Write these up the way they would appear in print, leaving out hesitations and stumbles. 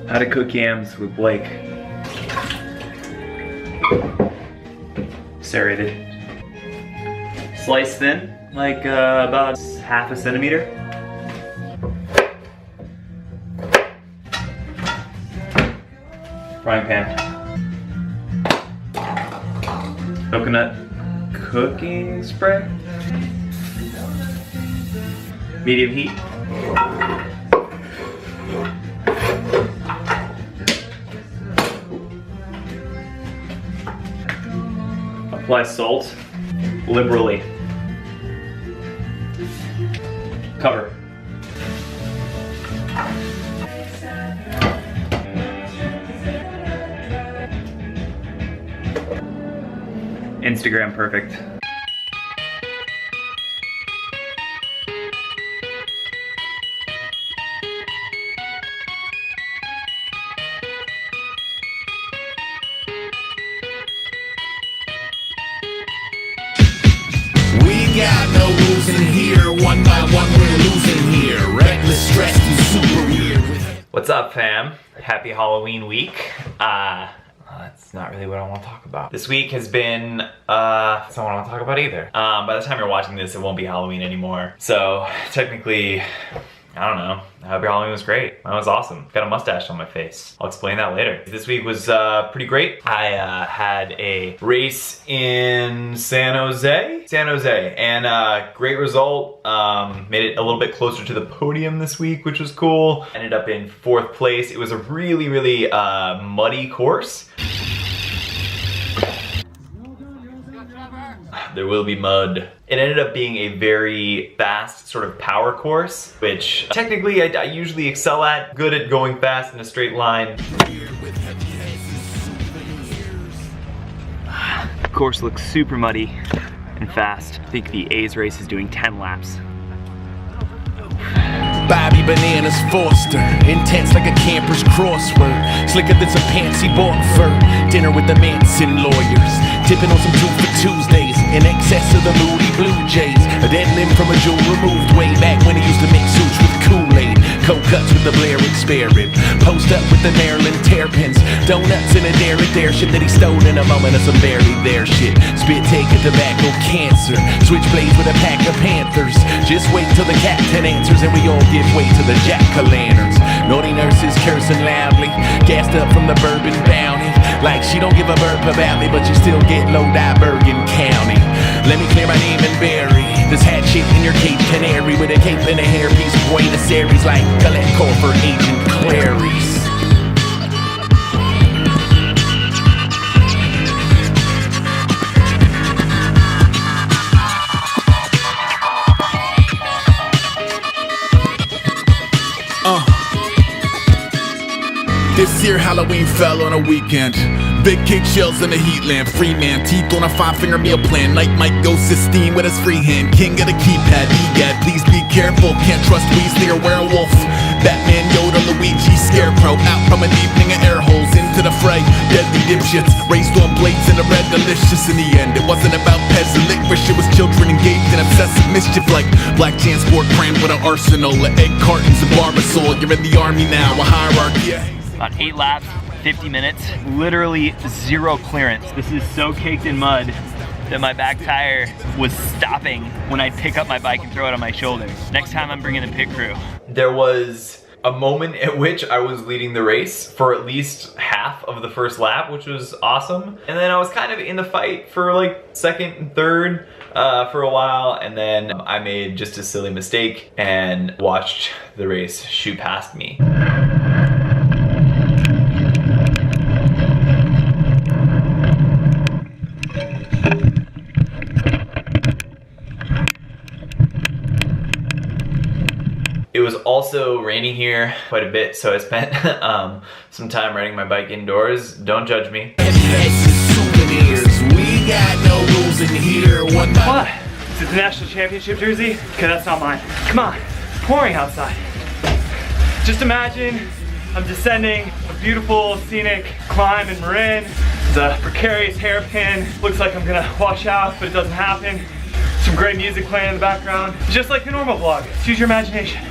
How to cook yams with Blake. Serrated. Slice thin, like about half a centimeter. Frying pan. Coconut cooking spray. Medium heat. Apply salt liberally. Cover. Instagram perfect. Got no rules in here, one by one we're losing here. Reckless, stressed, and super weird. What's up, fam? Happy Halloween week. That's not really what I want to talk about. This week has been, that's not what I want to talk about either. By the time you're watching this, it won't be Halloween anymore. So, technically, I don't know. I hope your Halloween was great. Mine was awesome. Got a mustache on my face. I'll explain that later. This week was pretty great. I had a race in San Jose, and great result. Made it a little bit closer to the podium this week, which was cool. Ended up in 4th place. It was a really, really muddy course. There will be mud. It ended up being a very fast sort of power course, which technically I usually excel at. Good at going fast in a straight line. The course looks super muddy and fast. I think the A's race is doing 10 laps. Bobby Bananas Foster, intense like a camper's crossword, slicker than some pants he bought for dinner with the Manson lawyers, tipping on some 2 for Tuesdays, in excess of the Moody Blue Jays, a dead limb from a jewel removed way back when he used to mix suits with Kool-Aid, cold cuts with the Blair experiment, post up with the Maryland Terrapins, donuts in a dare shit that he stole in a moment of some barely there shit, spit taking tobacco cancer, switchblades with a pack of Panthers, just wait till the captain answers and we all give way to the jack-o'-lanterns. Naughty nurses cursing loudly, gassed up from the bourbon bounty, like she don't give a burp about me, but you still get low-die Bergen County. Let me clear my name and bury this hat shit in your Cape Canary with a cape and a hairpiece, Buenos Aires like Colette Call for Agent Clarice. This year Halloween fell on a weekend. Big cake shells in the heat lamp. Free man, teeth on a 5-finger meal plan. Night Mike goes Sistine with his free hand. King of the keypad, egad, please be careful. Can't trust Weasley or Werewolf. Batman, Yoda, Luigi, Scarecrow. Out from an evening of air holes into the fray. Deadly dipshits, raised on blades in a red delicious. In the end, it wasn't about pets and licorice. It was children engaged in obsessive mischief like Black Jansport crammed with an arsenal of egg cartons and Barbasol. You're in the army now, a hierarchy. About 8 laps, 50 minutes, literally 0 clearance. This is so caked in mud that my back tire was stopping when I'd pick up my bike and throw it on my shoulder. Next time I'm bringing the pit crew. There was a moment at which I was leading the race for at least half of the first lap, which was awesome. And then I was kind of in the fight for like 2nd and 3rd for a while, and then I made just a silly mistake and watched the race shoot past me. It was also raining here quite a bit, so I spent some time riding my bike indoors. Don't judge me. What? Is it the national championship jersey? Okay, that's not mine. Come on, it's pouring outside. Just imagine I'm descending a beautiful scenic climb in Marin. It's a precarious hairpin. Looks like I'm gonna wash out, but it doesn't happen. Some great music playing in the background. Just like a normal vlog. Use your imagination.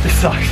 This sucks.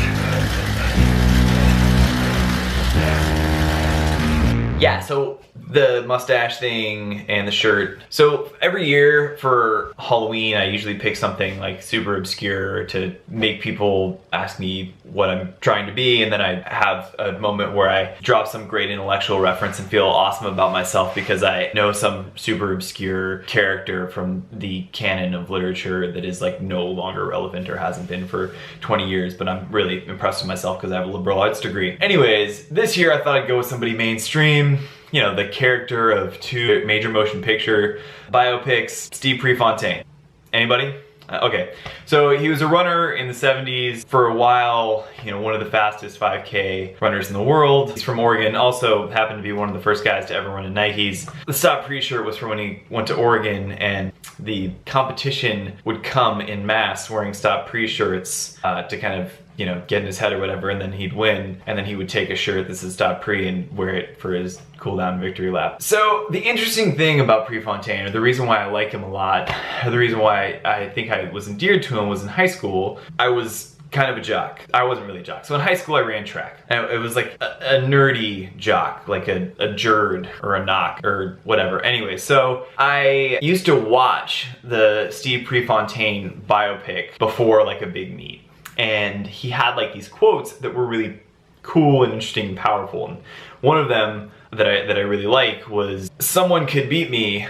Yeah, so the mustache thing and the shirt. So every year for Halloween, I usually pick something like super obscure to make people ask me what I'm trying to be, and then I have a moment where I drop some great intellectual reference and feel awesome about myself because I know some super obscure character from the canon of literature that is like no longer relevant or hasn't been for 20 years, but I'm really impressed with myself because I have a liberal arts degree. Anyways, this year I thought I'd go with somebody mainstream. You know, the character of 2 major motion picture biopics, Steve Prefontaine. Anybody? Okay, so he was a runner in the 70s for a while, you know, one of the fastest 5K runners in the world. He's from Oregon, also happened to be one of the first guys to ever run in Nikes. The Stop Pre shirt was from when he went to Oregon, and the competition would come in mass wearing Stop Pre shirts to kind of, you know, get in his head or whatever, and then he'd win, and then he would take a shirt that says Stop Pre and wear it for his cool down victory lap. So the interesting thing about Prefontaine, or the reason why I like him a lot, or the reason why I think I was endeared to him, was in high school, I was kind of a jock. I wasn't really a jock. So in high school I ran track. And it was like a nerdy jock, like a jerd or a knock or whatever. Anyway, so I used to watch the Steve Prefontaine biopic before like a big meet. And he had like these quotes that were really cool and interesting and powerful. And one of them that I really like was, "Someone could beat me,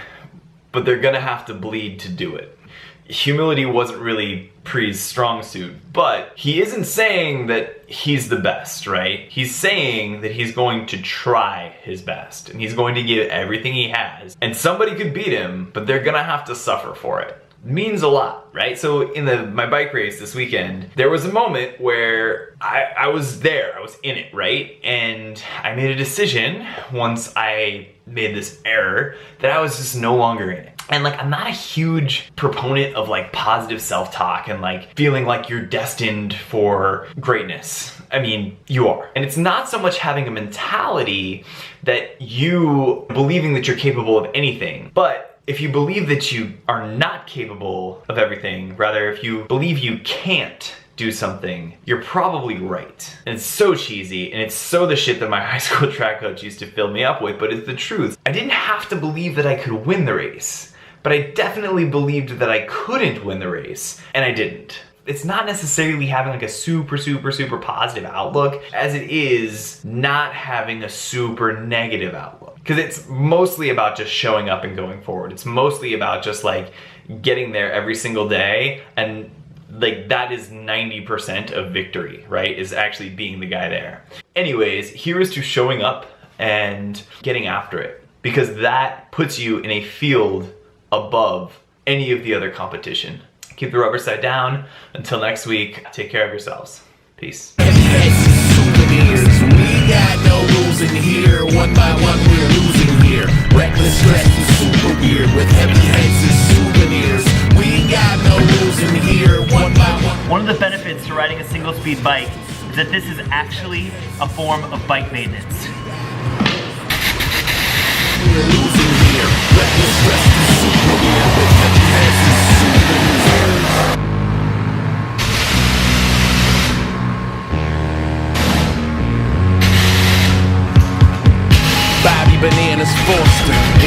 but they're gonna have to bleed to do it." Humility wasn't really Pre's strong suit, but he isn't saying that he's the best, right? He's saying that he's going to try his best and he's going to give everything he has. And somebody could beat him, but they're gonna have to suffer for it. Means a lot, right? So in my bike race this weekend, there was a moment where I was there, I was in it, right? And I made a decision once I made this error that I was just no longer in it. And like, I'm not a huge proponent of like positive self-talk and like feeling like you're destined for greatness. I mean, you are. And it's not so much having a mentality that you believing that you're capable of anything, but if you believe that you are not capable of everything, rather if you believe you can't do something, you're probably right. And it's so cheesy, and it's so the shit that my high school track coach used to fill me up with, but it's the truth. I didn't have to believe that I could win the race, but I definitely believed that I couldn't win the race, and I didn't. It's not necessarily having like a super positive outlook as it is not having a super negative outlook. Because it's mostly about just showing up and going forward. It's mostly about just like getting there every single day, and like that is 90% of victory, right? Is actually being the guy there. Anyways, here is to showing up and getting after it, because that puts you in a field above any of the other competition. Keep the rubber side down. Until next week, take care of yourselves. Peace. We got no rules in here. One by one we're losing here. Reckless stress is super weird with heavy heads and souvenirs. We got no rules in here. One by one. One of the benefits to riding a single speed bike is that this is actually a form of bike maintenance. We're losing here. Reckless stress is super weird with heavy heads and souvenirs. Bobby Bananas Foster.